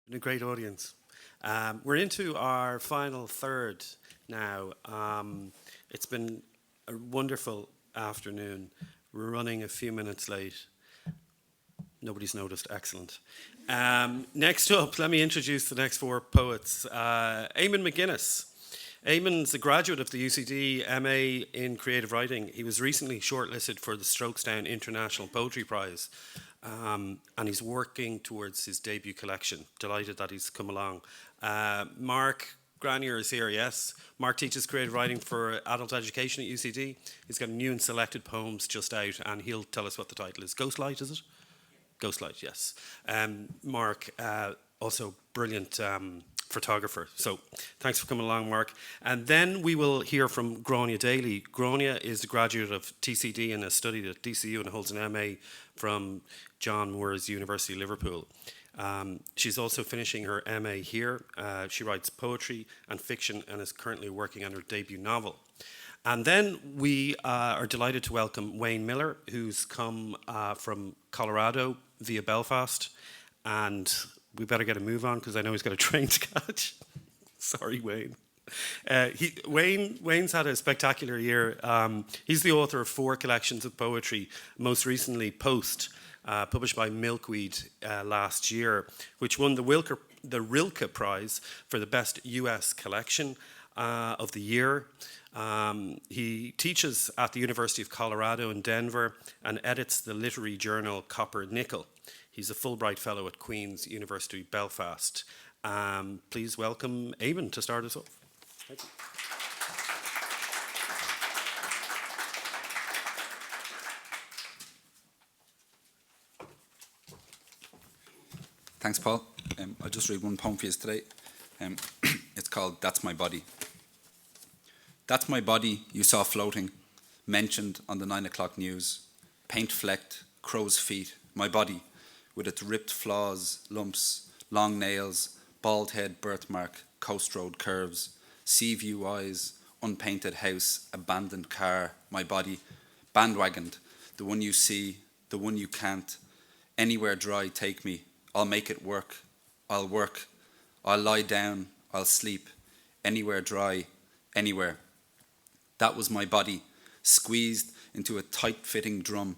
And a great audience. We're into our final third now. It's been a wonderful afternoon. We're running a few minutes late. Nobody's noticed. Excellent. Next up, let me introduce the next four poets. Eamon McGuinness. Eamon's a graduate of the UCD MA in Creative Writing. He was recently shortlisted for the Strokes Down International Poetry Prize, and he's working towards his debut collection. Delighted that he's come along. Mark Granier is here, yes. Mark teaches creative writing for adult education at UCD. He's got new and selected poems just out, and he'll tell us what the title is. Ghostlight, is it? Ghostlight, yes. Mark, also brilliant photographer. So thanks for coming along, Mark. And then we will hear from Gráinne Daly. Gráinne is a graduate of TCD and has studied at DCU and holds an MA from John Moores University, Liverpool. She's also finishing her MA here. She writes poetry and fiction and is currently working on her debut novel. And then we are delighted to welcome Wayne Miller, who's come from Colorado via Belfast. And we better get a move on because I know he's got a train to catch. Sorry, Wayne. Wayne's had a spectacular year. He's the author of 4 collections of poetry, most recently Post, published by Milkweed last year, which won the Rilke Prize for the best US collection of the year. He teaches at the University of Colorado in Denver and edits the literary journal Copper Nickel. He's a Fulbright Fellow at Queen's University Belfast. Please welcome Eamon to start us off. Thank you. Thanks, Paul. I'll just read one poem for you today. It's called That's My Body. That's my body you saw floating, mentioned on the 9 o'clock news. Paint-flecked, crow's feet, my body, with its ripped flaws, lumps, long nails, bald head birthmark, coast road curves, sea view eyes, unpainted house, abandoned car, my body, bandwagoned, the one you see, the one you can't, anywhere dry take me, I'll make it work, I'll lie down, I'll sleep, anywhere dry, anywhere. That was my body, squeezed into a tight-fitting drum.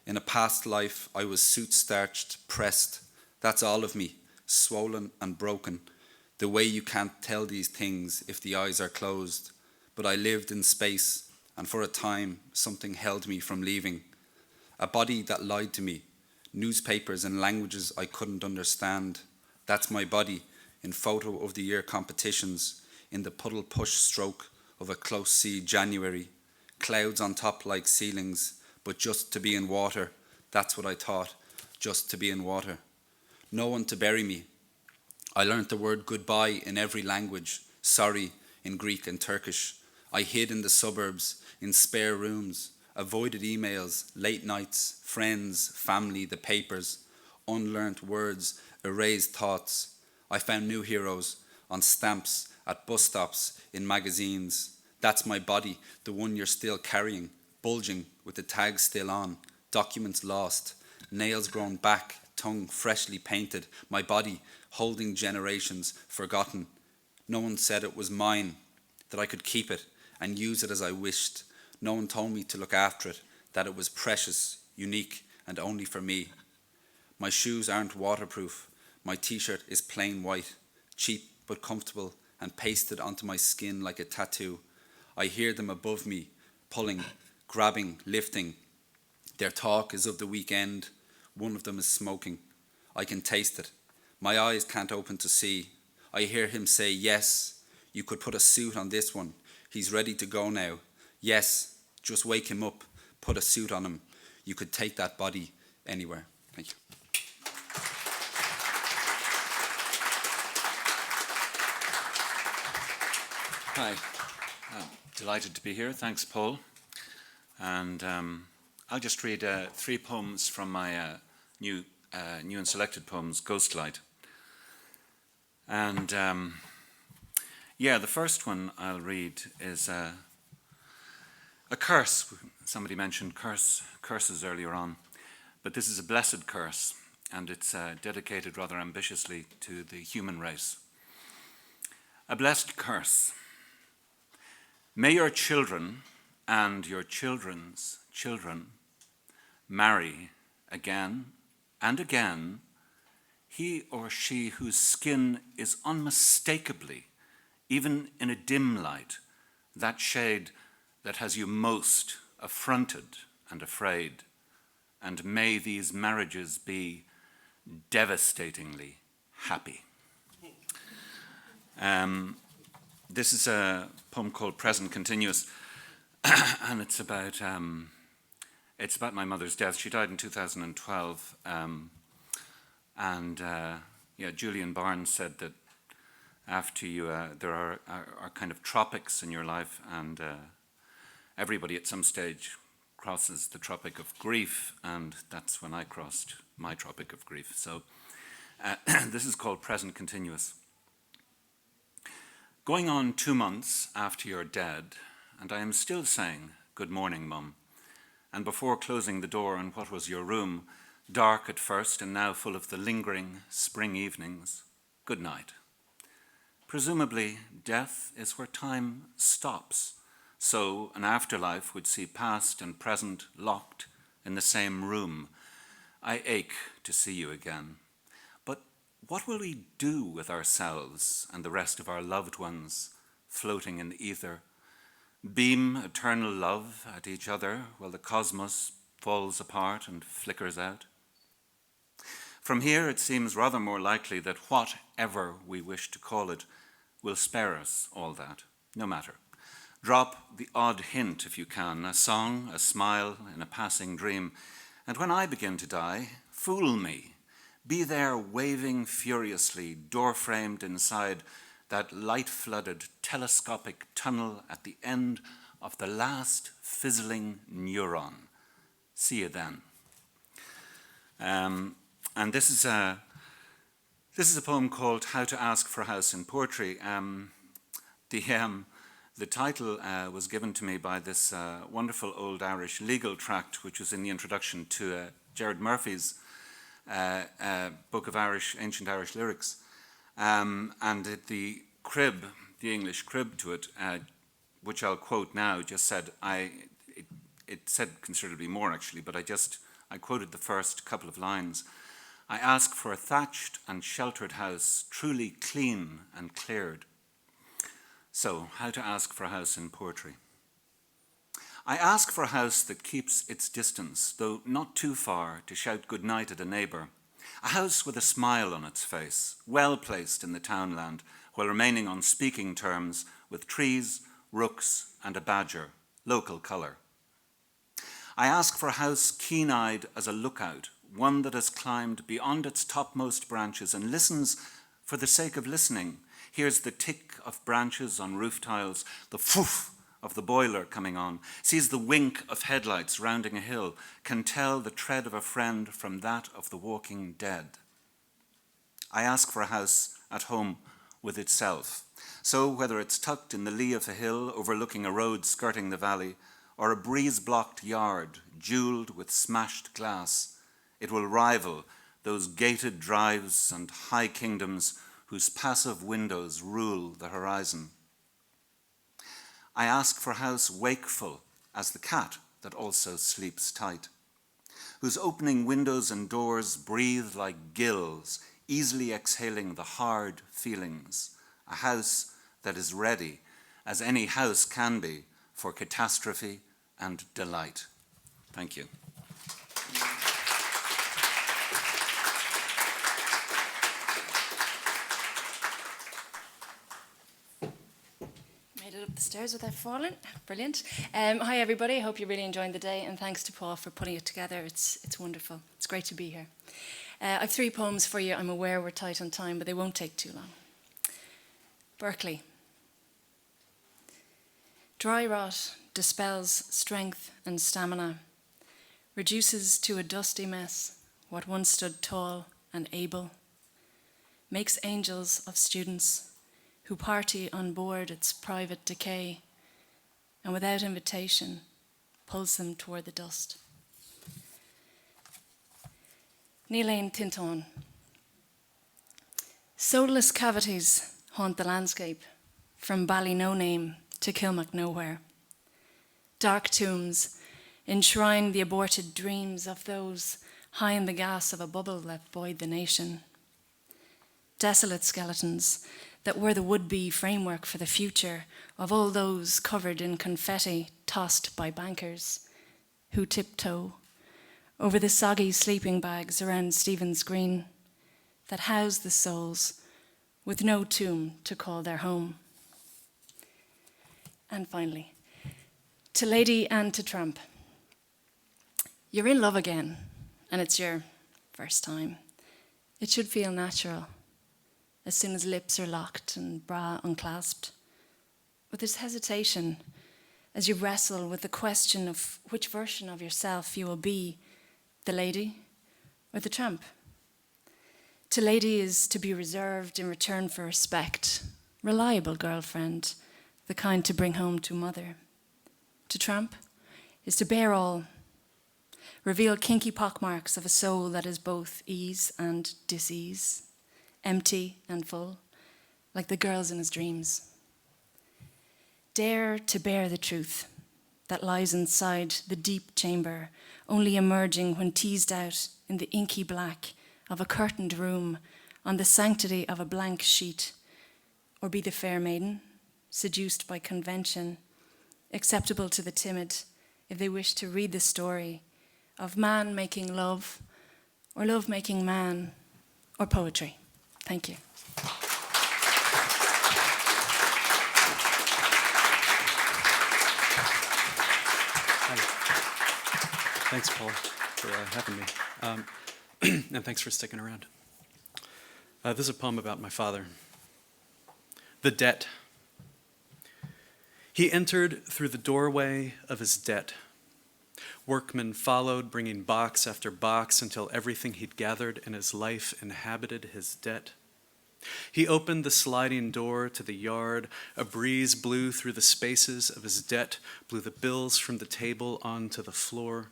In a past life, I was suit-starched, pressed. That's all of me, swollen and broken. The way you can't tell these things if the eyes are closed. But I lived in space, and for a time, something held me from leaving. A body that lied to me, newspapers and languages I couldn't understand. That's my body, in photo of the year competitions, in the puddle push stroke of a close sea January. Clouds on top like ceilings, but just to be in water, that's what I thought, just to be in water. No one to bury me. I learnt the word goodbye in every language, sorry in Greek and Turkish. I hid in the suburbs, in spare rooms, avoided emails, late nights, friends, family, the papers, unlearnt words, erased thoughts. I found new heroes on stamps, at bus stops, in magazines. That's my body, the one you're still carrying, bulging with the tag still on, documents lost, nails grown back, tongue freshly painted, my body holding generations forgotten. No one said it was mine, that I could keep it and use it as I wished. No one told me to look after it, that it was precious, unique, and only for me. My shoes aren't waterproof. My t-shirt is plain white, cheap but comfortable and pasted onto my skin like a tattoo. I hear them above me, pulling, grabbing, lifting. Their talk is of the weekend. One of them is smoking. I can taste it. My eyes can't open to see. I hear him say, yes, you could put a suit on this one. He's ready to go now. Yes, just wake him up, put a suit on him. You could take that body anywhere. Thank you. Hi, delighted to be here. Thanks, Paul. And I'll just read 3 poems from my new and selected poems, Ghostlight. And the first one I'll read is a curse. Somebody mentioned curses earlier on, but this is a blessed curse. and it's dedicated rather ambitiously to the human race. A blessed curse. May your children and your children's children marry again and again he or she whose skin is unmistakably, even in a dim light, that shade that has you most affronted and afraid. And may these marriages be devastatingly happy. This is a poem called Present Continuous, and it's about my mother's death. She died in 2012, Julian Barnes said that after you, there are kind of tropics in your life, and everybody at some stage crosses the tropic of grief, and that's when I crossed my tropic of grief. So this is called Present Continuous. Going on 2 months after you're dead, and I am still saying, "Good morning, Mum," and before closing the door on what was your room, dark at first and now full of the lingering spring evenings, good night. Presumably, death is where time stops, so an afterlife would see past and present locked in the same room. I ache to see you again. But what will we do with ourselves and the rest of our loved ones floating in the ether? Beam eternal love at each other while the cosmos falls apart and flickers out? From here, it seems rather more likely that whatever we wish to call it will spare us all that, no matter. Drop the odd hint if you can, a song, a smile in a passing dream, and when I begin to die, fool me. Be there waving furiously, door-framed inside that light-flooded telescopic tunnel at the end of the last fizzling neuron. See you then. And this is a poem called How to Ask for a House in Poetry. The title was given to me by this wonderful old Irish legal tract, which was in the introduction to Gerard Murphy's book of ancient Irish lyrics. And the English crib to it, which I'll quote now, just said, it said considerably more actually, but I quoted the first couple of lines. I ask for a thatched and sheltered house, truly clean and cleared. So, how to ask for a house in poetry. I ask for a house that keeps its distance, though not too far to shout good night at a neighbour. A house with a smile on its face, well placed in the townland, while remaining on speaking terms with trees, rooks, and a badger, local colour. I ask for a house keen-eyed as a lookout, one that has climbed beyond its topmost branches and listens for the sake of listening, hears the tick of branches on roof tiles, the foof of the boiler coming on, sees the wink of headlights rounding a hill, can tell the tread of a friend from that of the walking dead. I ask for a house at home with itself. So whether it's tucked in the lee of a hill overlooking a road skirting the valley, or a breeze-blocked yard jewelled with smashed glass, it will rival those gated drives and high kingdoms whose passive windows rule the horizon. I ask for a house wakeful as the cat that also sleeps tight, whose opening windows and doors breathe like gills, easily exhaling the hard feelings, a house that is ready, as any house can be, for catastrophe and delight. Thank you. Made it up the stairs without falling. Brilliant. Hi everybody, I hope you're really enjoying the day, and thanks to Paul for putting it together. It's wonderful. It's great to be here. I've 3 poems for you. I'm aware we're tight on time, but they won't take too long. Berkeley. Dry rot dispels strength and stamina, reduces to a dusty mess what once stood tall and able, makes angels of students who party on board its private decay, and without invitation pulls them toward the dust. Níl Tinton. Soulless cavities haunt the landscape, from Ballynoname to Kilmac Nowhere. Dark tombs enshrine the aborted dreams of those high in the gas of a bubble that buoyed the nation. Desolate skeletons that were the would-be framework for the future of all those covered in confetti tossed by bankers who tiptoe over the soggy sleeping bags around Stephen's Green that house the souls with no tomb to call their home. And finally, to Lady and to Tramp. You're in love again, and it's your first time. It should feel natural, as soon as lips are locked and bra unclasped. But there's hesitation as you wrestle with the question of which version of yourself you will be, the lady or the tramp. To lady is to be reserved in return for respect, reliable girlfriend, the kind to bring home to mother. To tramp is to bear all, reveal kinky pockmarks of a soul that is both ease and dis-ease, empty and full, like the girls in his dreams. Dare to bear the truth that lies inside the deep chamber, only emerging when teased out in the inky black of a curtained room on the sanctity of a blank sheet, or be the fair maiden, seduced by convention, acceptable to the timid if they wish to read the story of man making love, or love making man, or poetry. Thank you. Thanks, Paul, for having me. And thanks for sticking around. This is a poem about my father. The debt. He entered through the doorway of his debt. Workmen followed, bringing box after box until everything he'd gathered in his life inhabited his debt. He opened the sliding door to the yard. A breeze blew through the spaces of his debt, blew the bills from the table onto the floor.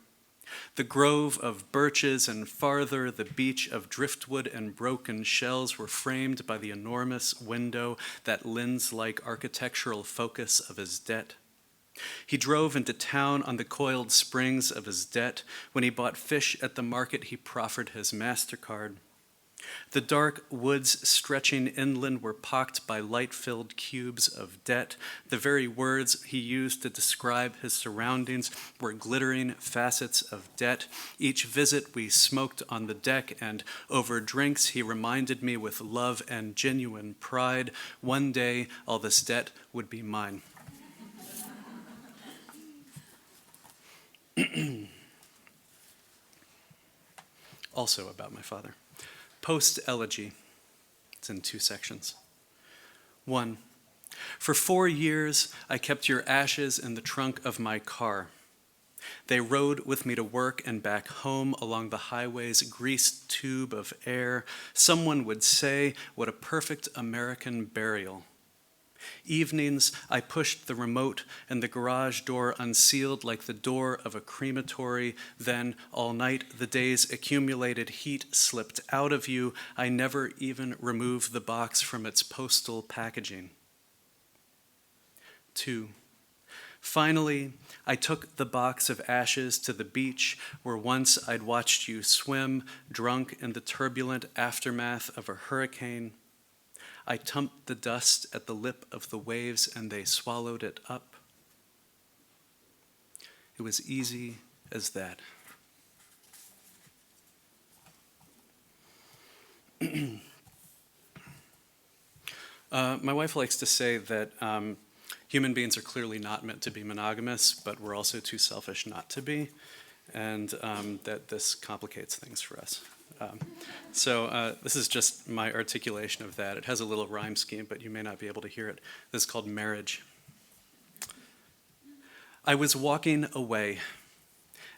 The grove of birches and farther the beach of driftwood and broken shells were framed by the enormous window, that lens-like architectural focus of his debt. He drove into town on the coiled springs of his debt. When he bought fish at the market, he proffered his MasterCard. The dark woods stretching inland were pocked by light-filled cubes of debt. The very words he used to describe his surroundings were glittering facets of debt. Each visit we smoked on the deck, and over drinks he reminded me with love and genuine pride, one day all this debt would be mine. Also about my father. Post-elegy. It's in 2 sections. 1. For 4 years, I kept your ashes in the trunk of my car. They rode with me to work and back home along the highway's greased tube of air. Someone would say, what a perfect American burial. Evenings, I pushed the remote and the garage door unsealed like the door of a crematory. Then, all night, the day's accumulated heat slipped out of you. I never even removed the box from its postal packaging. 2. Finally, I took the box of ashes to the beach where once I'd watched you swim, drunk in the turbulent aftermath of a hurricane. I tumped the dust at the lip of the waves, and they swallowed it up. It was easy as that. My wife likes to say that human beings are clearly not meant to be monogamous, but we're also too selfish not to be, and that this complicates things for us. So this is just my articulation of that. It has a little rhyme scheme, but you may not be able to hear it. This is called Marriage. I was walking away.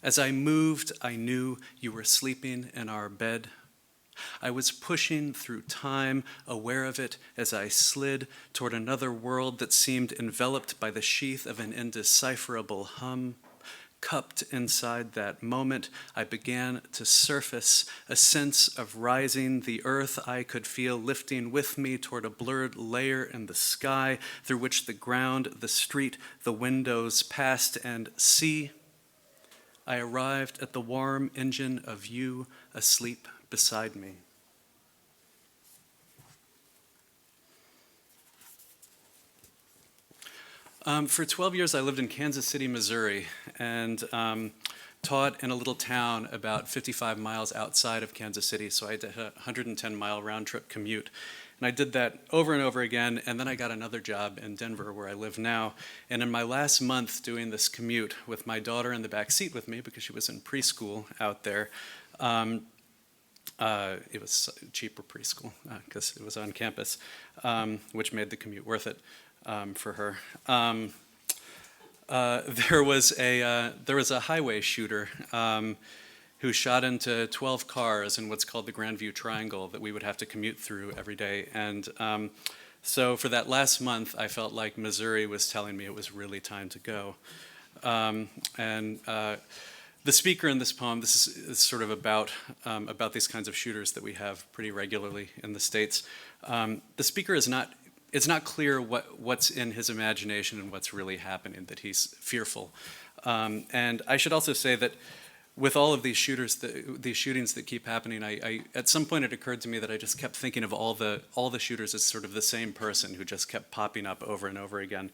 As I moved, I knew you were sleeping in our bed. I was pushing through time, aware of it as I slid toward another world that seemed enveloped by the sheath of an indecipherable hum. cupped inside that moment, I began to surface, a sense of rising, the earth I could feel lifting with me toward a blurred layer in the sky through which the ground, the street, the windows passed, and see, I arrived at the warm engine of you asleep beside me. For 12 years, I lived in Kansas City, Missouri, and taught in a little town about 55 miles outside of Kansas City, so I had a 110-mile round-trip commute. And I did that over and over again, and then I got another job in Denver, where I live now. And in my last month doing this commute with my daughter in the back seat with me, because she was in preschool out there, it was cheaper preschool, because it was on campus, which made the commute worth it. For her, there was a highway shooter who shot into 12 cars in what's called the Grandview Triangle that we would have to commute through every day. And so for that last month, I felt like Missouri was telling me it was really time to go. The speaker in this poem, this is sort of about these kinds of shooters that we have pretty regularly in the States. The speaker is not. It's not clear what's in his imagination and what's really happening, that he's fearful. And I should also say that with all of these shootings that keep happening, I at some point it occurred to me that I just kept thinking of all the shooters as sort of the same person who just kept popping up over and over again.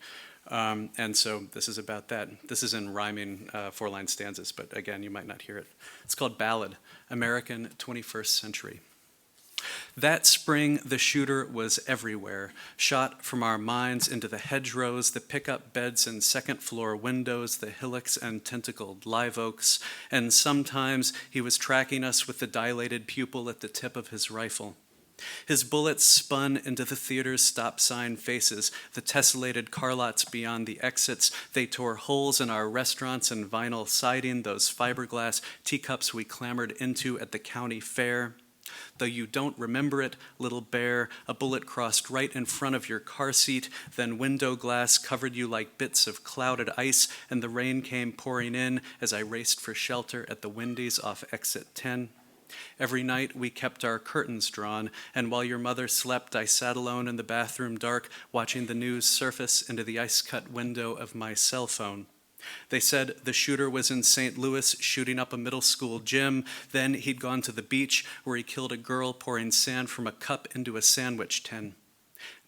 And so this is about that. This is in rhyming 4-line stanzas, but again, you might not hear it. It's called Ballad, American 21st Century. That spring, the shooter was everywhere, shot from our minds into the hedgerows, the pickup beds and second-floor windows, the hillocks and tentacled live oaks, and sometimes he was tracking us with the dilated pupil at the tip of his rifle. His bullets spun into the theater's stop sign faces, the tessellated car lots beyond the exits. They tore holes in our restaurants and vinyl siding, those fiberglass teacups we clambered into at the county fair. Though you don't remember it, little bear, a bullet crossed right in front of your car seat, then window glass covered you like bits of clouded ice, and the rain came pouring in as I raced for shelter at the Wendy's off exit 10. Every night we kept our curtains drawn, and while your mother slept, I sat alone in the bathroom dark, watching the news surface into the ice-cut window of my cell phone. They said the shooter was in St. Louis shooting up a middle school gym. Then he'd gone to the beach where he killed a girl pouring sand from a cup into a sandwich tin.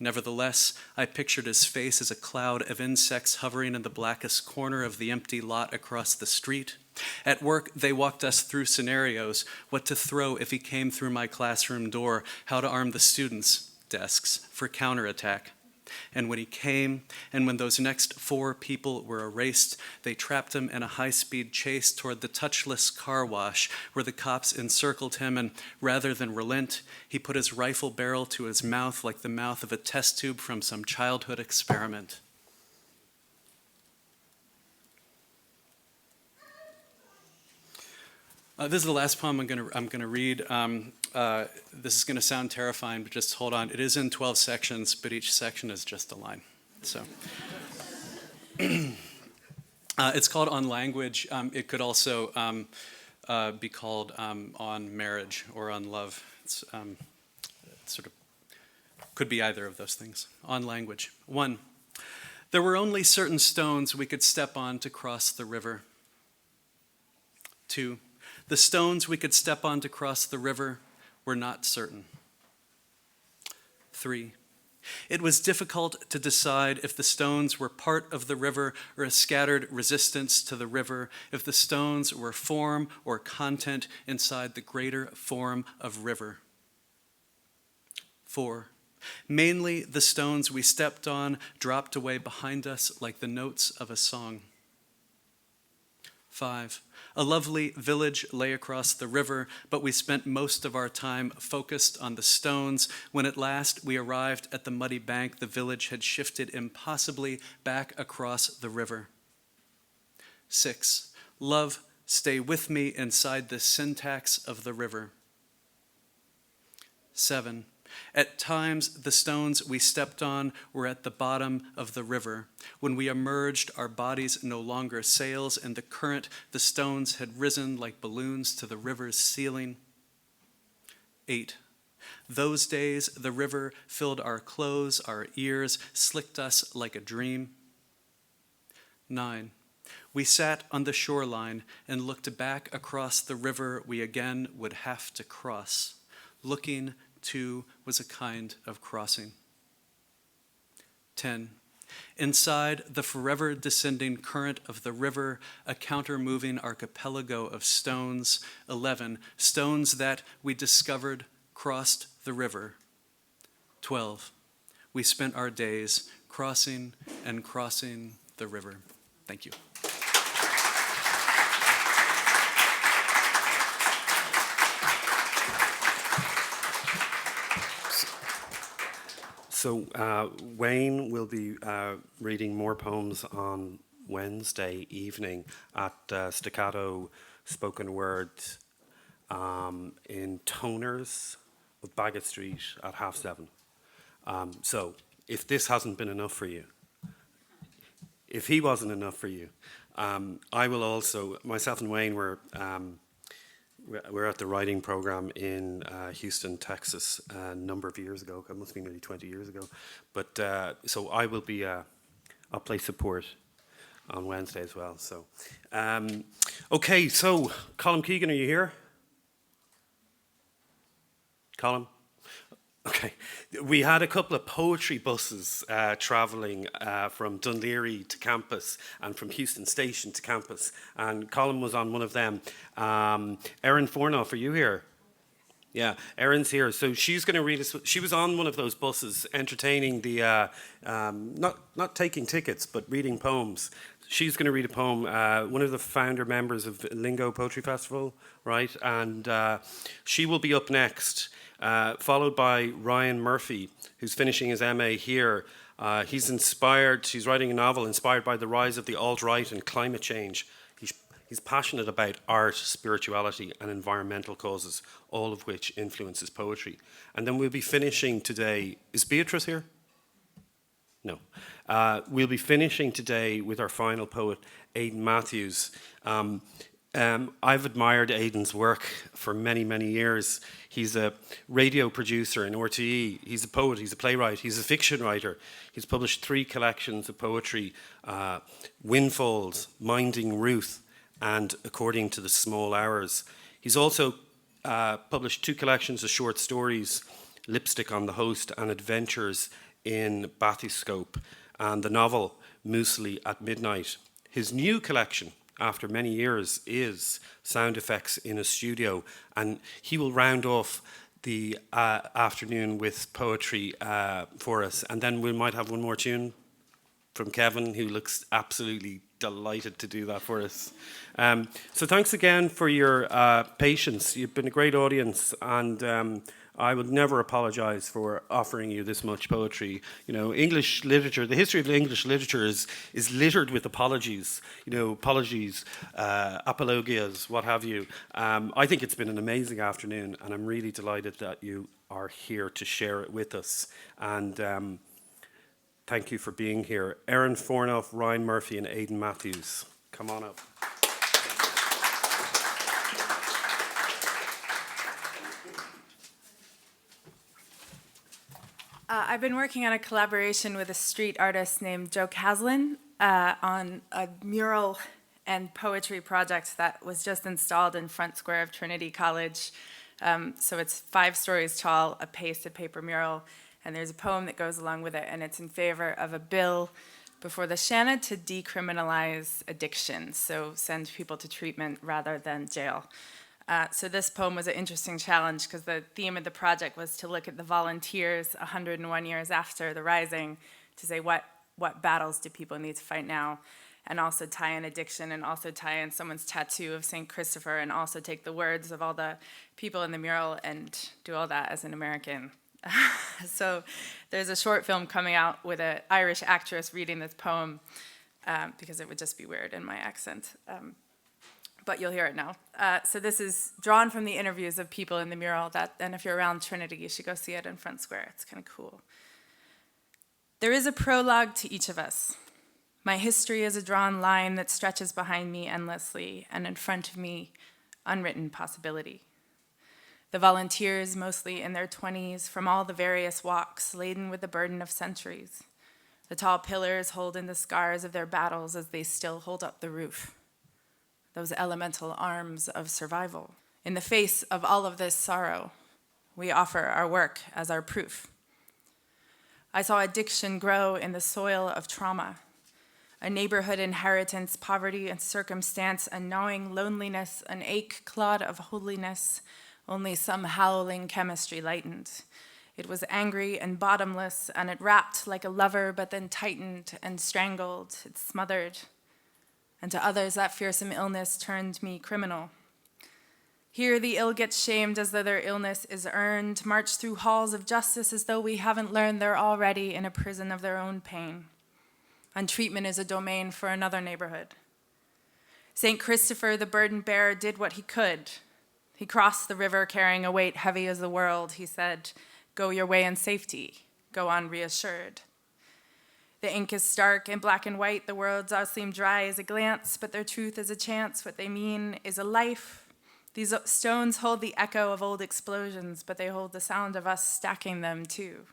Nevertheless, I pictured his face as a cloud of insects hovering in the blackest corner of the empty lot across the street. At work, they walked us through scenarios, what to throw if he came through my classroom door, how to arm the students' desks for counterattack. And when he came, and when those next 4 people were erased, they trapped him in a high-speed chase toward the touchless car wash, where the cops encircled him, and rather than relent, he put his rifle barrel to his mouth like the mouth of a test tube from some childhood experiment. This is the last poem I'm going to read. This is going to sound terrifying, but just hold on. It is in 12 sections, but each section is just a line. So, it's called On Language. It could also be called On Marriage or On Love. It's sort of could be either of those things. On Language. 1. There were only certain stones we could step on to cross the river. 2. The stones we could step on to cross the river were not certain. 3. It was difficult to decide if the stones were part of the river or a scattered resistance to the river, if the stones were form or content inside the greater form of river. 4. Mainly the stones we stepped on dropped away behind us like the notes of a song. 5. A lovely village lay across the river, but we spent most of our time focused on the stones. When at last we arrived at the muddy bank, the village had shifted impossibly back across the river. 6. Love, stay with me inside the syntax of the river. 7. At times, the stones we stepped on were at the bottom of the river. When we emerged, our bodies no longer sails. In the current, the stones had risen like balloons to the river's ceiling. 8. Those days, the river filled our clothes, our ears, slicked us like a dream. 9. We sat on the shoreline and looked back across the river we again would have to cross. Looking, too, was a kind of crossing. 10. Inside the forever descending current of the river, a counter-moving archipelago of stones. 11. Stones that, we discovered, crossed the river. 12. We spent our days crossing and crossing the river. Thank you. So Wayne will be reading more poems on Wednesday evening at Staccato Spoken Word in Toners of Bagot Street at 7:30. So if this hasn't been enough for you, if he wasn't enough for you, I will also, myself and Wayne we're at the writing program in Houston, Texas, a number of years ago. It must be nearly 20 years ago. But so I will be, I'll play support on Wednesday as well. So, okay. So, Colm Keegan, are you here? Colm? Okay. We had a couple of poetry buses travelling from Dunleary to campus and from Houston Station to campus, and Colin was on one of them. Erin Fornoff, are you here? Yeah, Erin's here. So she's going to read us. She was on one of those buses, entertaining the not taking tickets, but reading poems. She's going to read a poem. One of the founder members of Lingo Poetry Festival, right? And she will be up next. Followed by Ryan Murphy, who's finishing his MA here. He's writing a novel inspired by the rise of the alt-right and climate change. He's passionate about art, spirituality, and environmental causes, all of which influences poetry. And then we'll be finishing today. Is Beatrice here? No. We'll be finishing today with our final poet, Aidan Matthews. I've admired Aidan's work for many, many years. He's a radio producer in RTE. He's a poet, he's a playwright, he's a fiction writer. He's published 3 collections of poetry, Windfalls, Minding Ruth, and According to the Small Hours. He's also published 2 collections of short stories, Lipstick on the Host and Adventures in Bathyscope, and the novel Muesli at Midnight. His new collection, after many years, is Sound Effects in a Studio, and he will round off the afternoon with poetry for us, and then we might have one more tune from Kevin, who looks absolutely delighted to do that for us. So thanks again for your patience. You've been a great audience, and I would never apologise for offering you this much poetry. You know, English literature, the history of English literature is littered with apologies. You know, apologies, apologias, what have you. I think it's been an amazing afternoon, and I'm really delighted that you are here to share it with us. And thank you for being here. Erin Fornoff, Ryan Murphy, and Aidan Matthews. Come on up. I've been working on a collaboration with a street artist named Joe Caslin on a mural and poetry project that was just installed in front square of Trinity College. So it's 5 stories tall, a pasted paper mural, and there's a poem that goes along with it, and it's in favor of a bill before the Shannon to decriminalize addiction, so send people to treatment rather than jail. So this poem was an interesting challenge because the theme of the project was to look at the volunteers 101 years after the Rising to say what battles do people need to fight now, and also tie in addiction, and also tie in someone's tattoo of St. Christopher, and also take the words of all the people in the mural and do all that as an American. So there's a short film coming out with an Irish actress reading this poem because it would just be weird in my accent. but you'll hear it now. So this is drawn from the interviews of people in the mural, and if you're around Trinity, you should go see it in Front Square. It's kind of cool. There is a prologue to each of us. My history is a drawn line that stretches behind me endlessly, and in front of me, unwritten possibility. The volunteers, mostly in their 20s, from all the various walks, laden with the burden of centuries. The tall pillars hold in the scars of their battles as they still hold up the roof. Those elemental arms of survival. In the face of all of this sorrow, we offer our work as our proof. I saw addiction grow in the soil of trauma, a neighborhood inheritance, poverty and circumstance, a gnawing loneliness, an ache clod of holiness, only some howling chemistry lightened. It was angry and bottomless, and it wrapped like a lover, but then tightened and strangled, it smothered. And to others, that fearsome illness turned me criminal. Here, the ill get shamed as though their illness is earned, march through halls of justice as though we haven't learned they're already in a prison of their own pain. And treatment is a domain for another neighborhood. St. Christopher, the burden bearer, did what he could. He crossed the river carrying a weight heavy as the world. He said, "Go your way in safety. Go on reassured." The ink is stark and black and white. The words all seem dry as a glance, but their truth is a chance. What they mean is a life. These stones hold the echo of old explosions, but they hold the sound of us stacking them too.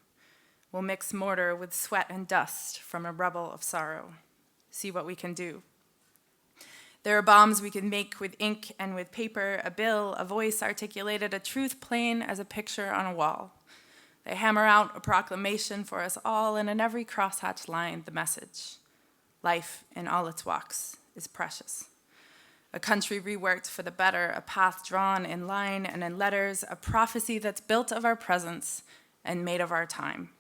We'll mix mortar with sweat and dust from a rubble of sorrow. See what we can do. There are bombs we can make with ink and with paper, a bill, a voice articulated, a truth plain as a picture on a wall. They hammer out a proclamation for us all, and in every crosshatch line, the message. Life in all its walks is precious. A country reworked for the better, a path drawn in line and in letters, a prophecy that's built of our presence and made of our time.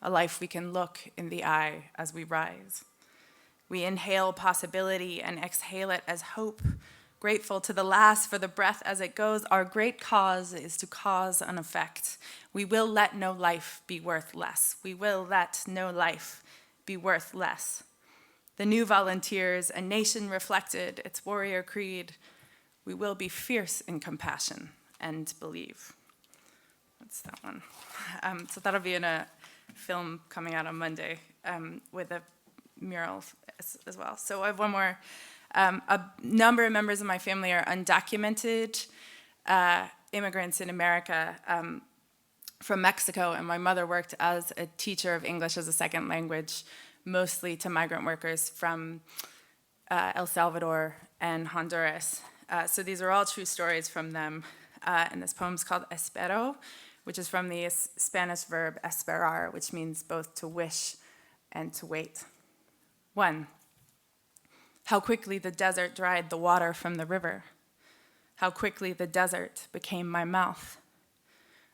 A life we can look in the eye as we rise. We inhale possibility and exhale it as hope, grateful to the last for the breath as it goes. Our great cause is to cause an effect. We will let no life be worth less. We will let no life be worth less. The new volunteers, a nation reflected, its warrior creed. We will be fierce in compassion and believe. That's that one. So that'll be in a film coming out on Monday with a mural as well. So I have one more. A number of members of my family are undocumented immigrants in America from Mexico, and my mother worked as a teacher of English as a second language, mostly to migrant workers from El Salvador and Honduras. So these are all true stories from them. And this poem's called Espero, which is from the Spanish verb esperar, which means both to wish and to wait. 1. How quickly the desert dried the water from the river. How quickly the desert became my mouth.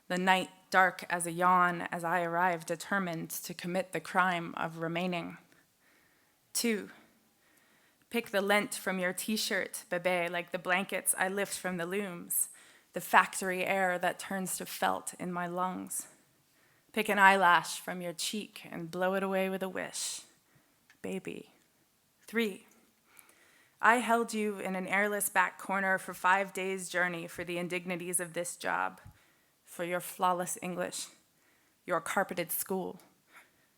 The night dark as a yawn as I arrived determined to commit the crime of remaining. 2. Pick the lint from your t-shirt, bébé, like the blankets I lift from the looms, the factory air that turns to felt in my lungs. Pick an eyelash from your cheek and blow it away with a wish. Baby. 3. I held you in an airless back corner for 5 days' journey for the indignities of this job, for your flawless English, your carpeted school.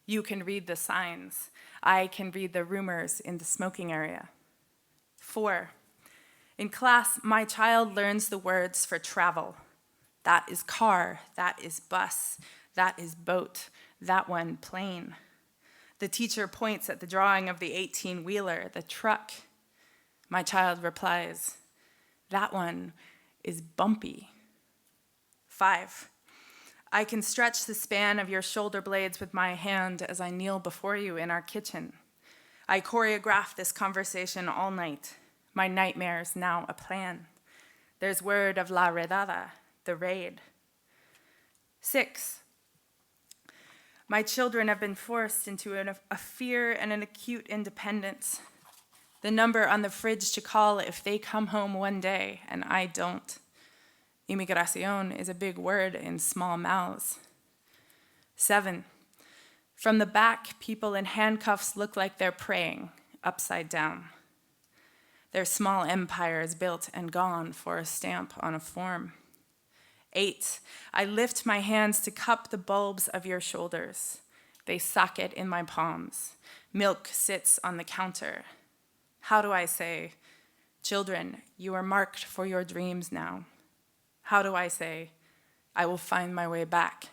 You can read the signs. I can read the rumors in the smoking area. 4. In class, my child learns the words for travel. That is car, that is bus, that is boat, that one plane. The teacher points at the drawing of the 18-wheeler, the truck. My child replies, that one is bumpy. 5. I can stretch the span of your shoulder blades with my hand as I kneel before you in our kitchen. I choreograph this conversation all night. My nightmare's now a plan. There's word of la redada, the raid. 6. My children have been forced into a fear and an acute independence. The number on the fridge to call if they come home one day and I don't. Inmigración is a big word in small mouths. 7. From the back, people in handcuffs look like they're praying, upside down. their small empires built and gone for a stamp on a form. 8, I lift my hands to cup the bulbs of your shoulders. They socket in my palms. Milk sits on the counter. How do I say, children, you are marked for your dreams now? How do I say, I will find my way back?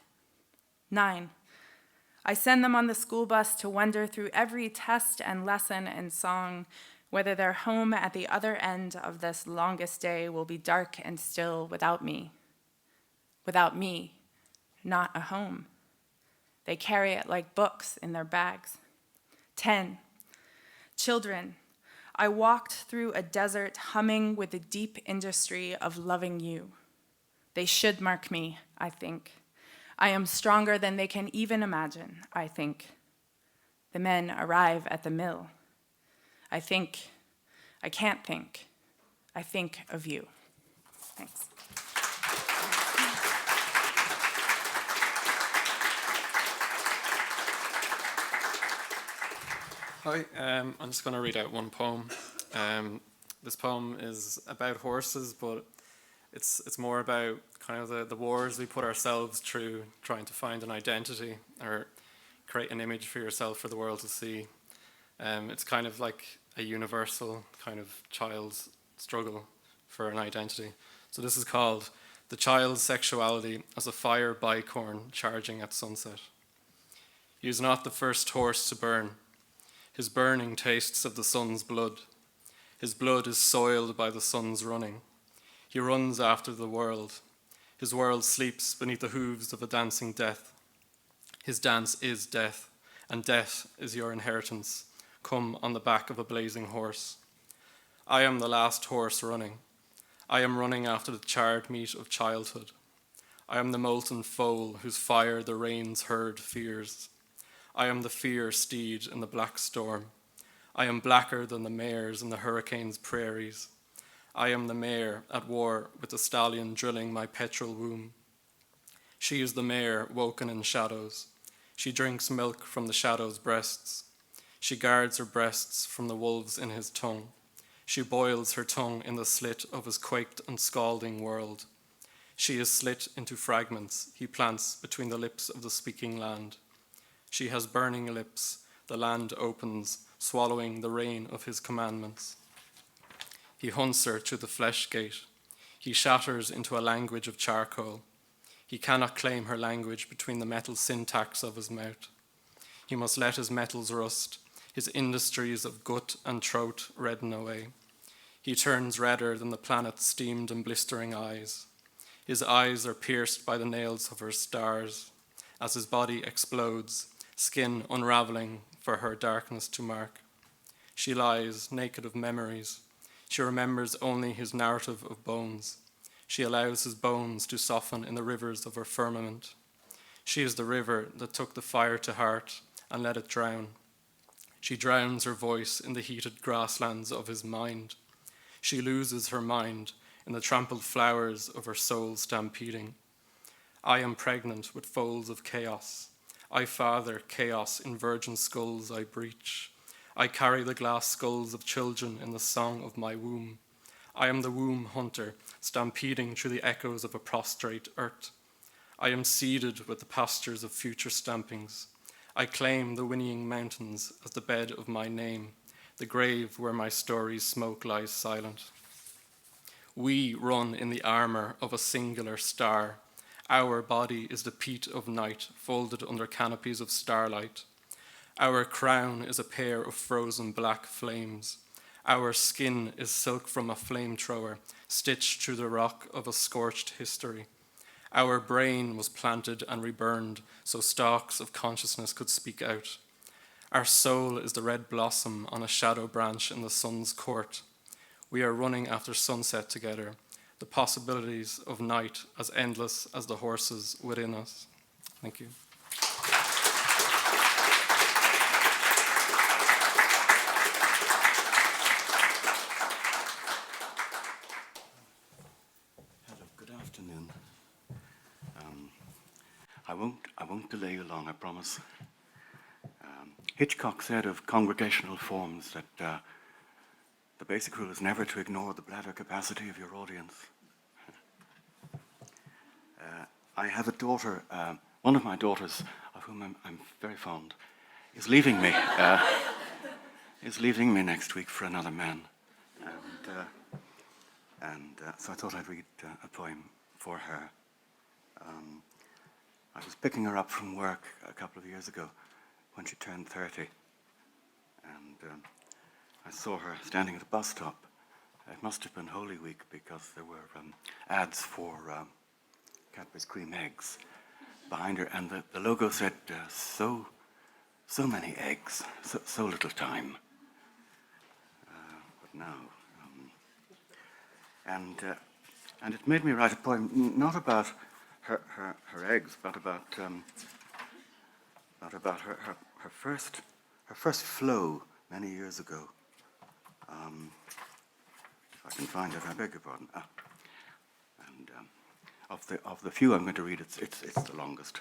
9, I send them on the school bus to wander through every test and lesson and song, whether their home at the other end of this longest day will be dark and still without me. Without me, not a home. They carry it like books in their bags. 10, children, I walked through a desert humming with the deep industry of loving you. They should mark me, I think. I am stronger than they can even imagine, I think. The men arrive at the mill. I can't think. I think of you. Thanks. Hi, I'm just going to read out one poem. This poem is about horses, but it's more about kind of the wars we put ourselves through trying to find an identity or create an image for yourself for the world to see. It's kind of like a universal kind of child's struggle for an identity. So this is called The Child's Sexuality as a Fire Bicorn Charging at Sunset. He is not the first horse to burn. His burning tastes of the sun's blood. His blood is soiled by the sun's running. He runs after the world. His world sleeps beneath the hooves of a dancing death. His dance is death, and death is your inheritance, come on the back of a blazing horse. I am the last horse running. I am running after the charred meat of childhood. I am the molten foal whose fire the rain's herd fears. I am the fear steed in the black storm. I am blacker than the mares in the hurricane's prairies. I am the mare at war with the stallion drilling my petrol womb. She is the mare woken in shadows. She drinks milk from the shadow's breasts. She guards her breasts from the wolves in his tongue. She boils her tongue in the slit of his quaked and scalding world. She is slit into fragments he plants between the lips of the speaking land. She has burning lips, the land opens, swallowing the rain of his commandments. He hunts her to the flesh gate. He shatters into a language of charcoal. He cannot claim her language between the metal syntax of his mouth. He must let his metals rust, his industries of gut and throat redden away. He turns redder than the planet's steamed and blistering eyes. His eyes are pierced by the nails of her stars. As his body explodes, skin unraveling for her darkness to mark. She lies, naked of memories. She remembers only his narrative of bones. She allows his bones to soften in the rivers of her firmament. She is the river that took the fire to heart and let it drown. She drowns her voice in the heated grasslands of his mind. She loses her mind in the trampled flowers of her soul stampeding. I am pregnant with folds of chaos. I father chaos in virgin skulls I breach. I carry the glass skulls of children in the song of my womb. I am the womb hunter, stampeding through the echoes of a prostrate earth. I am seeded with the pastures of future stampings. I claim the whinnying mountains as the bed of my name, the grave where my story's smoke lies silent. We run in the armor of a singular star. Our body is the peat of night, folded under canopies of starlight. Our crown is a pair of frozen black flames. Our skin is silk from a flamethrower, stitched through the rock of a scorched history. Our brain was planted and reburned so stalks of consciousness could speak out. Our soul is the red blossom on a shadow branch in the sun's court. We are running after sunset together, the possibilities of night as endless as the horses within us. Thank you. Hello, good afternoon. I won't delay you long, I promise. Hitchcock said of congregational forms that The basic rule is never to ignore the bladder capacity of your audience. I have a daughter, one of my daughters, of whom I'm very fond, is leaving me. Is leaving me next week for another man. So I thought I'd read a poem for her. I was picking her up from work a couple of years ago when she turned 30. And I saw her standing at a bus stop. It must have been Holy Week because there were ads for Cadbury's cream eggs behind her. And the logo said, so many eggs, so little time. But now. And it made me write a poem, not about her eggs, but about her first flow many years ago. If I can find it, I beg your pardon. And of the few I'm going to read, it's the longest.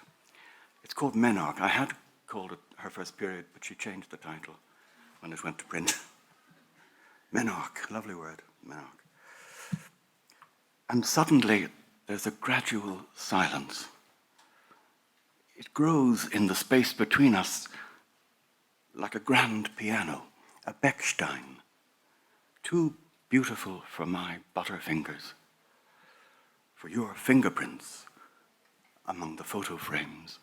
It's called Menarche. I had called it her first period, but she changed the title when it went to print. Menarche, lovely word, Menarche. And suddenly, there's a gradual silence. It grows in the space between us like a grand piano, a Bechstein, too beautiful for my butterfingers, for your fingerprints among the photo frames.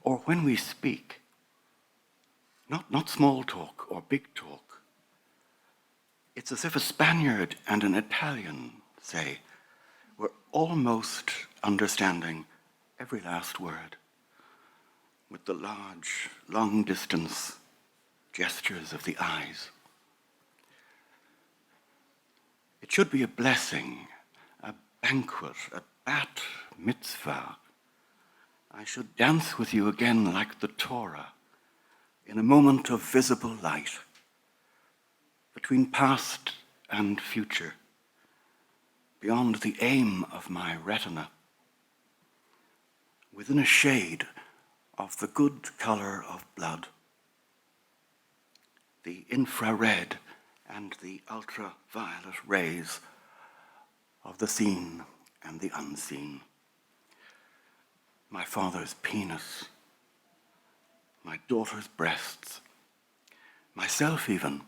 Or when we speak, not small talk or big talk, it's as if a Spaniard and an Italian, say, were almost understanding every last word with the large, long-distance gestures of the eyes. It should be a blessing, a banquet, a bat mitzvah. I should dance with you again like the Torah in a moment of visible light, between past and future, beyond the aim of my retina, within a shade of the good color of blood, the infrared and the ultraviolet rays of the seen and the unseen. My father's penis, my daughter's breasts, myself even,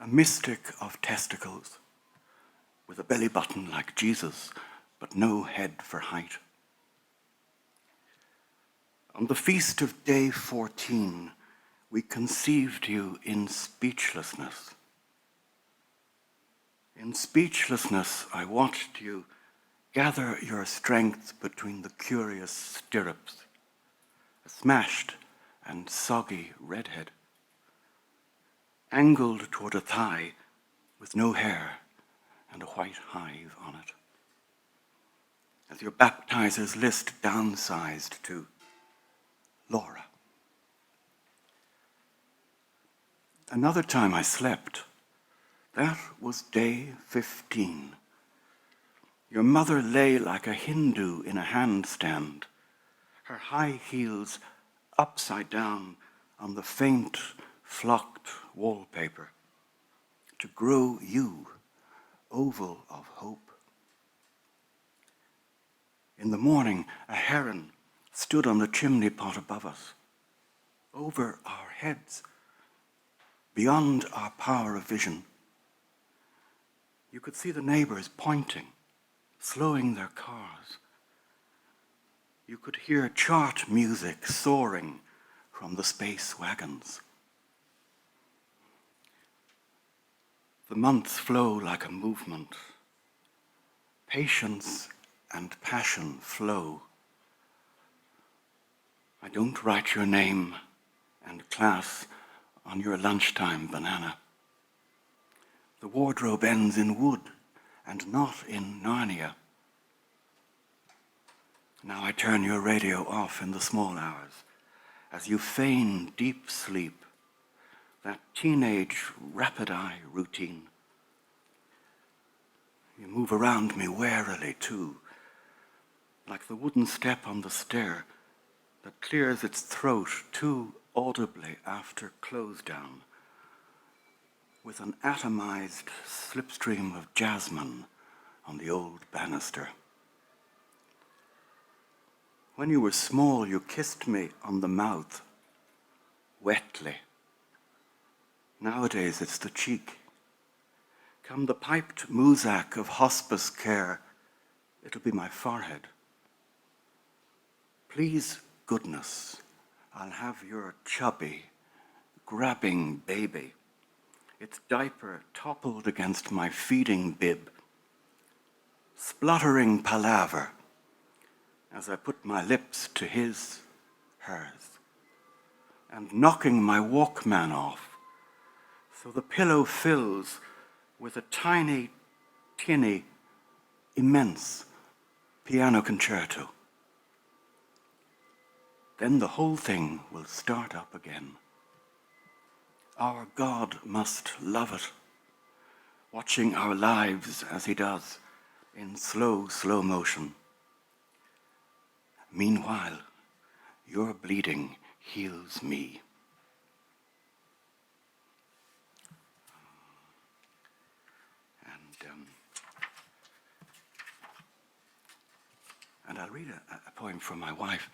a mystic of testicles, with a belly button like Jesus, but no head for height. On the feast of day 14, we conceived you in speechlessness. In speechlessness, I watched you gather your strength between the curious stirrups, a smashed and soggy redhead, angled toward a thigh with no hair and a white hive on it, as your baptizer's list downsized to Laura. Another time I slept. That was day 15. Your mother lay like a Hindu in a handstand, her high heels upside down on the faint, flocked wallpaper, to grow you, oval of hope. In the morning, a heron stood on the chimney pot above us, over our heads, beyond our power of vision. You could see the neighbors pointing, slowing their cars. You could hear chart music soaring from the space wagons. The months flow like a movement. Patience and passion flow. I don't write your name and class on your lunchtime banana. The wardrobe ends in wood and not in Narnia. Now I turn your radio off in the small hours as you feign deep sleep, that teenage rapid-eye routine. You move around me warily too, like the wooden step on the stair that clears its throat too audibly after close down, with an atomized slipstream of jasmine on the old banister. When you were small, you kissed me on the mouth, wetly. Nowadays, it's the cheek. Come the piped muzak of hospice care, it'll be my forehead. Please, goodness, I'll have your chubby, grabbing baby, its diaper toppled against my feeding bib, spluttering palaver as I put my lips to his, hers, and knocking my Walkman off so the pillow fills with a tiny, tinny, immense piano concerto. Then the whole thing will start up again. Our God must love it, watching our lives as he does in slow, slow motion. Meanwhile, your bleeding heals me. And I'll read a poem from my wife,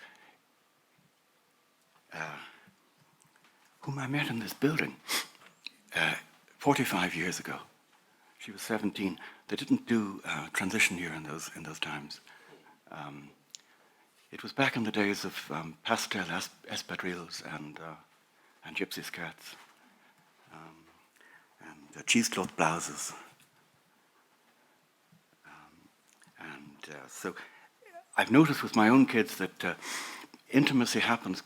whom I met in this building 45 years ago. She was 17. They didn't do transition year in those times. It was back in the days of pastel espadrilles and gypsy skirts and cheesecloth blouses. So I've noticed with my own kids that intimacy happens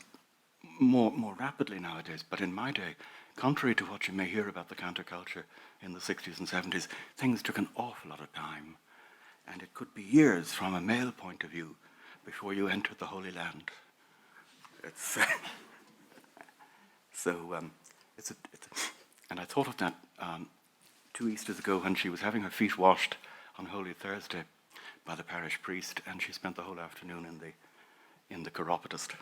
more rapidly nowadays, but in my day, contrary to what you may hear about the counterculture in the 60s and 70s, things took an awful lot of time, and it could be years from a male point of view before you entered the Holy Land. It's and I thought of that 2 Easters ago when she was having her feet washed on Holy Thursday by the parish priest, and she spent the whole afternoon in the chiropodist.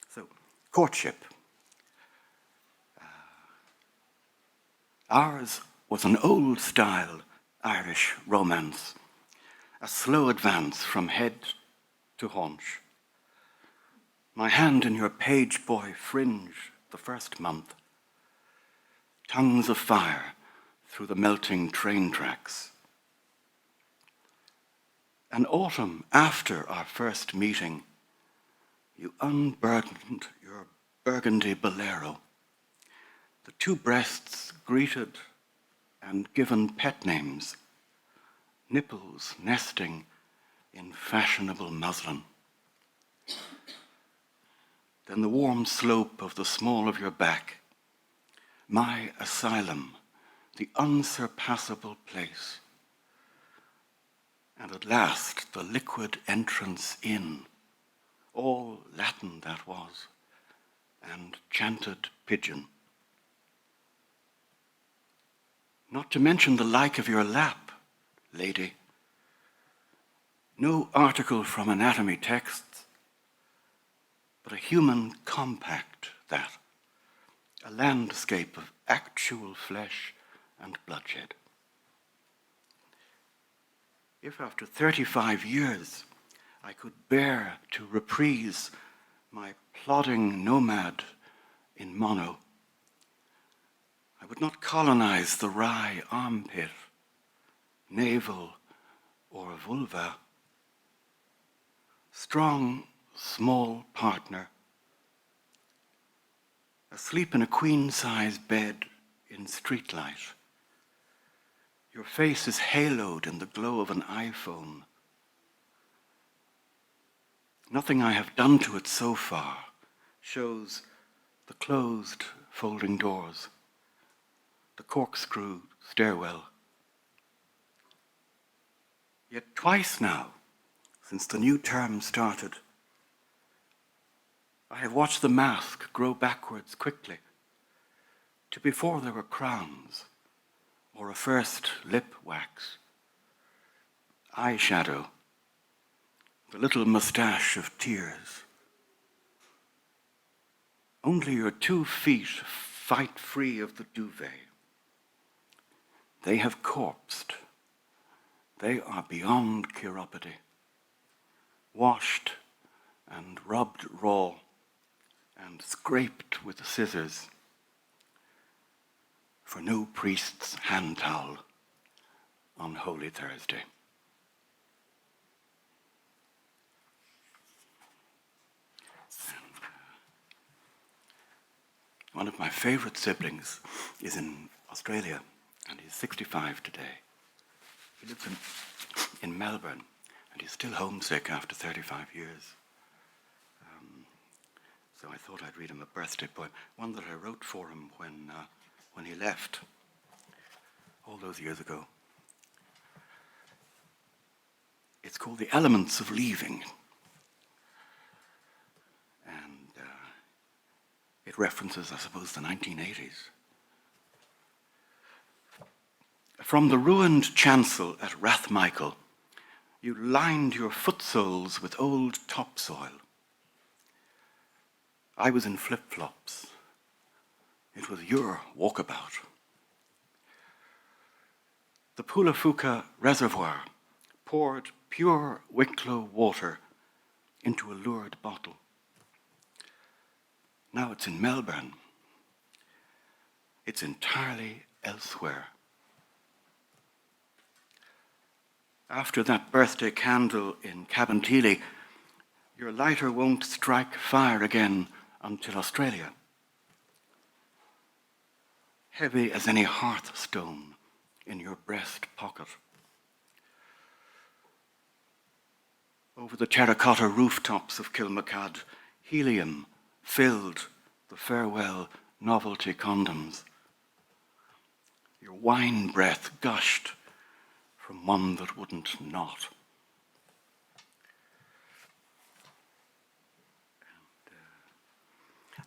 So, courtship. Ours was an old-style Irish romance, a slow advance from head to haunch. My hand in your page boy fringe the first month, tongues of fire through the melting train tracks. An autumn after our first meeting, you unburdened your burgundy bolero. The two breasts greeted and given pet names, nipples nesting in fashionable muslin. Then the warm slope of the small of your back, my asylum, the unsurpassable place. And at last the liquid entrance in, all Latin that was, and chanted pigeon. Not to mention the like of your lap, lady. No article from anatomy texts, but a human compact that, a landscape of actual flesh and bloodshed. If after 35 years I could bear to reprise my plodding nomad in mono, I would not colonize the wry armpit, navel, or vulva. Strong, small partner, asleep in a queen-size bed in streetlight. Your face is haloed in the glow of an iPhone. Nothing I have done to it so far shows the closed folding doors, the corkscrew stairwell. Yet twice now, since the new term started, I have watched the mask grow backwards quickly to before there were crowns or a first lip wax, eyeshadow, the little moustache of tears. Only your 2 feet fight free of the duvet. They have corpsed. They are beyond chiropody, washed and rubbed raw and scraped with scissors for no priest's hand towel on Holy Thursday. One of my favorite siblings is in Australia, and he's 65 today. He lives in Melbourne, and he's still homesick after 35 years. So I thought I'd read him a birthday poem, one that I wrote for him when he left all those years ago. It's called The Elements of Leaving. And it references, I suppose, the 1980s. From the ruined chancel at Rathmichael, you lined your footsoles with old topsoil. I was in flip-flops. It was your walkabout. The Pulafuka Reservoir poured pure Wicklow water into a lured bottle. Now it's in Melbourne. It's entirely elsewhere. After that birthday candle in Cabinteely, your lighter won't strike fire again until Australia. Heavy as any hearthstone in your breast pocket. Over the terracotta rooftops of Kilmacud, helium filled the farewell novelty condoms. Your wine breath gushed from one that wouldn't not.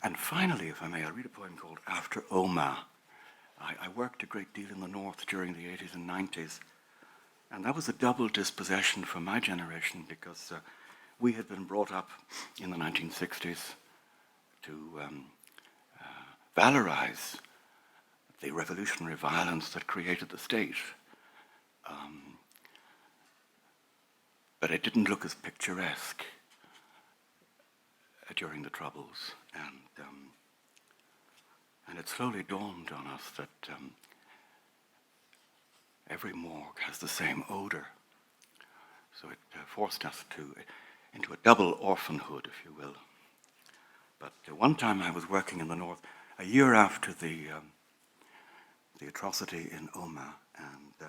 And finally, if I may, I'll read a poem called After Omagh. I worked a great deal in the north during the 80s and 90s, and that was a double dispossession for my generation because we had been brought up in the 1960s to valorize the revolutionary violence that created the state. But it didn't look as picturesque during the Troubles. And it slowly dawned on us that every morgue has the same odor. So it forced us into a double orphanhood, if you will. But one time I was working in the north, a year after the atrocity in Omagh, and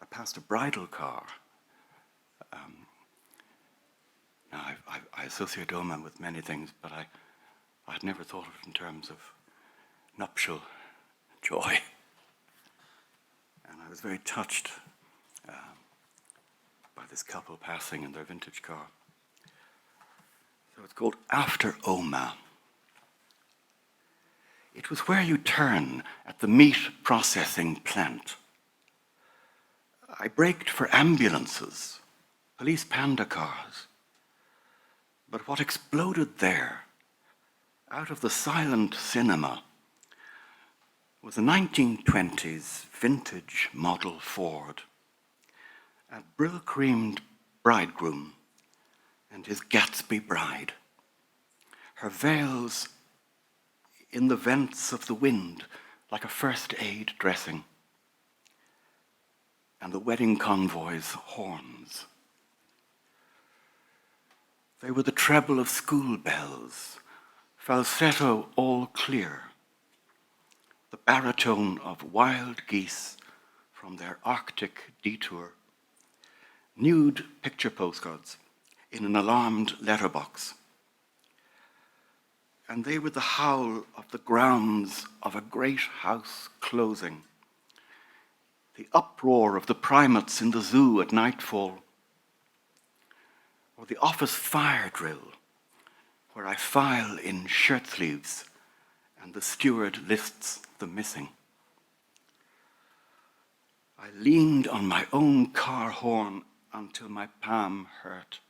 I passed a bridal car. Now, I associate Omagh with many things, but I'd never thought of it in terms of nuptial joy. And I was very touched by this couple passing in their vintage car. So it's called After Omagh. It was where you turn at the meat processing plant. I braked for ambulances, police panda cars. But what exploded there, out of the silent cinema, was a 1920s vintage model Ford, a brill-creamed bridegroom and his Gatsby bride, her veils in the vents of the wind like a first aid dressing, and the wedding convoy's horns. They were the treble of school bells, falsetto all clear, the baritone of wild geese from their Arctic detour, nude picture postcards in an alarmed letterbox. And they were the howl of the grounds of a great house closing, the uproar of the primates in the zoo at nightfall, or the office fire drill, where I file in shirt sleeves and the steward lists the missing. I leaned on my own car horn until my palm hurt,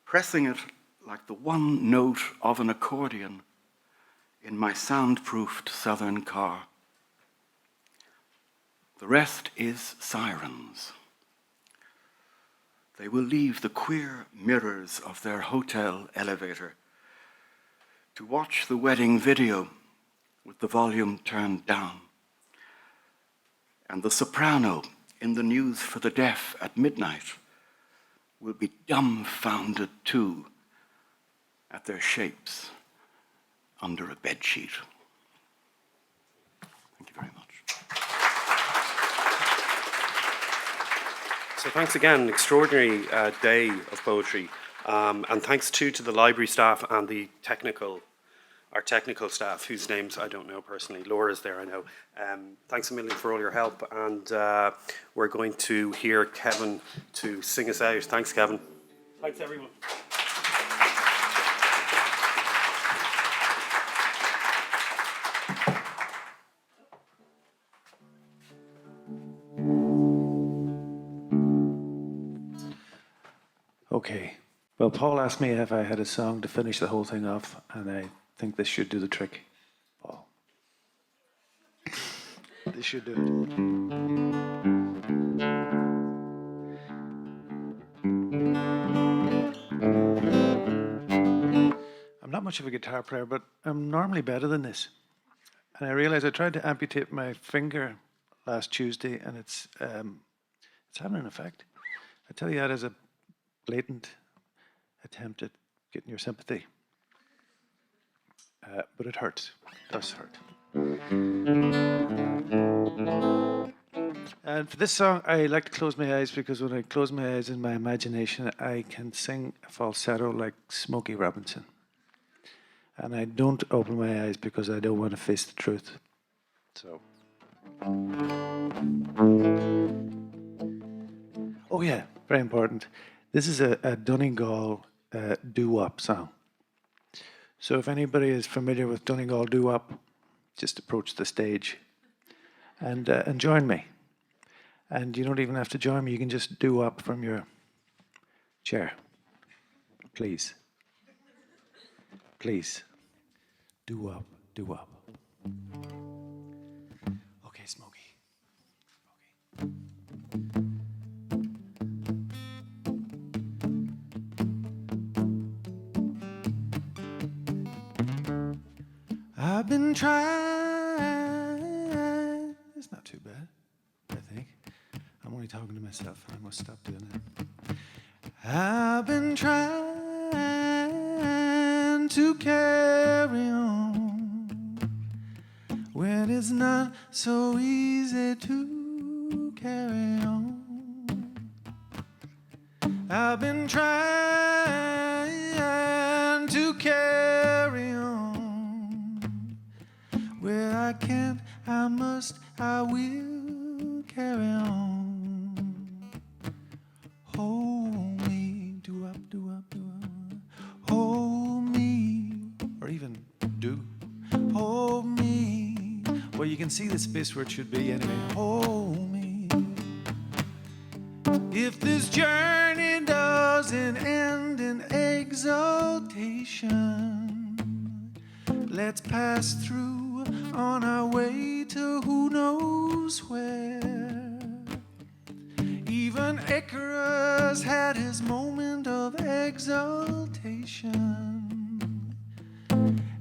pressing it like the one note of an accordion in my soundproofed southern car. The rest is sirens. They will leave the queer mirrors of their hotel elevator to watch the wedding video with the volume turned down, and the soprano in the news for the deaf at midnight will be dumbfounded too at their shapes under a bedsheet. Thank you very much. So thanks again, extraordinary day of poetry, and thanks too to the library staff and the our technical staff, whose names I don't know personally. Laura's there, I know. Thanks a million for all your help, and we're going to hear Kevin to sing us out. Thanks, Kevin. Thanks, everyone. Okay. Well, Paul asked me if I had a song to finish the whole thing off, and I think this should do the trick. Paul. This should do it. I'm not much of a guitar player, but I'm normally better than this. And I realized I tried to amputate my finger last Tuesday, and it's having an effect. I tell you that as a blatant attempt at getting your sympathy. But it hurts. It does hurt. And for this song, I like to close my eyes, because when I close my eyes in my imagination, I can sing a falsetto like Smokey Robinson. And I don't open my eyes because I don't want to face the truth. So. Oh yeah, very important. This is a Donegal doo-wop song. So if anybody is familiar with Donegal doo-wop, just approach the stage and join me. And you don't even have to join me, you can just doo-wop from your chair. Please. Please. Doo-wop, doo-wop. Okay, Smokey. Okay. I've been trying. It's not too bad, I think. I'm only talking to myself. I must stop doing that. I've been trying to carry on when it's not so easy to carry on. I've been trying to carry on. Where I can't, I must, I will carry on. Hold me, do-up, do-up, do-up. Hold me, or even do. Hold me. Well, you can see the space where it should be anyway. Hold me. If this journey doesn't end in exaltation, let's pass through on our way to who knows where. Even Icarus had his moment of exaltation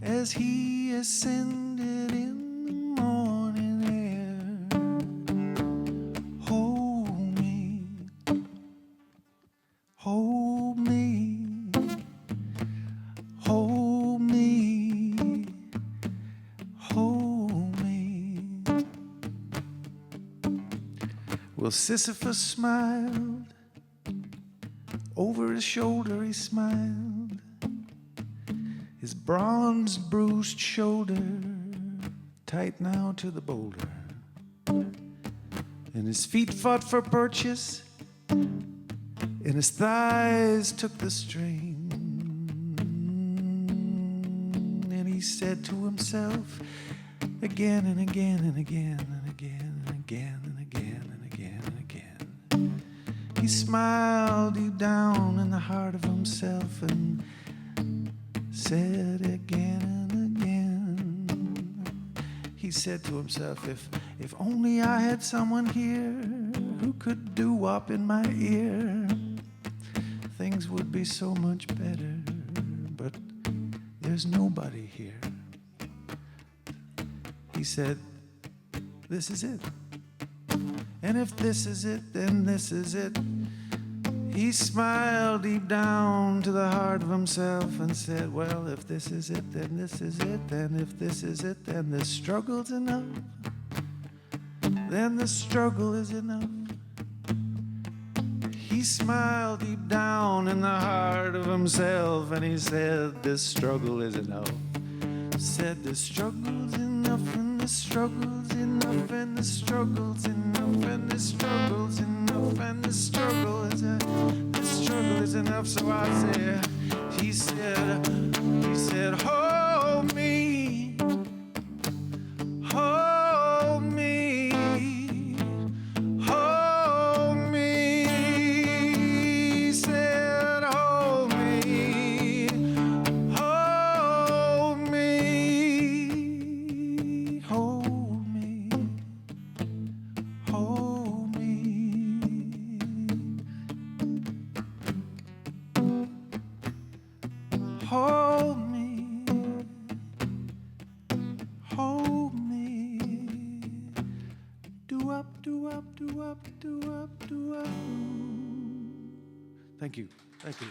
as he ascended in the morning air. Hold me, hold me, hold me, hold me. Well, Sisyphus smiled. Over his shoulder he smiled. His bronze bruised shoulder tight now to the boulder. And his feet fought for purchase, and his thighs took the strain. And he said to himself again and again and again and again and again and again and again and again. He smiled deep down in the heart of himself and said again and again, he said to himself, if only I had someone here who could doo-wop in my ear, things would be so much better. But there's nobody here. He said, this is it. And if this is it, then this is it. He smiled deep down to the heart of himself and said, well, if this is it, then this is it. And if this is it, then the struggle's enough. Then the struggle is enough. He smiled deep down in the heart of himself and he said, this struggle is enough. Said the struggle's enough and the struggle's enough and the struggle's enough and the struggle's enough and the struggle is the struggle is enough. So I said, he said, hold me, hold me, hold me. He said, hold me, hold me, hold me, hold me. Hold me, hold me. Do up, do up, do up, do up, do up. Thank you, thank you.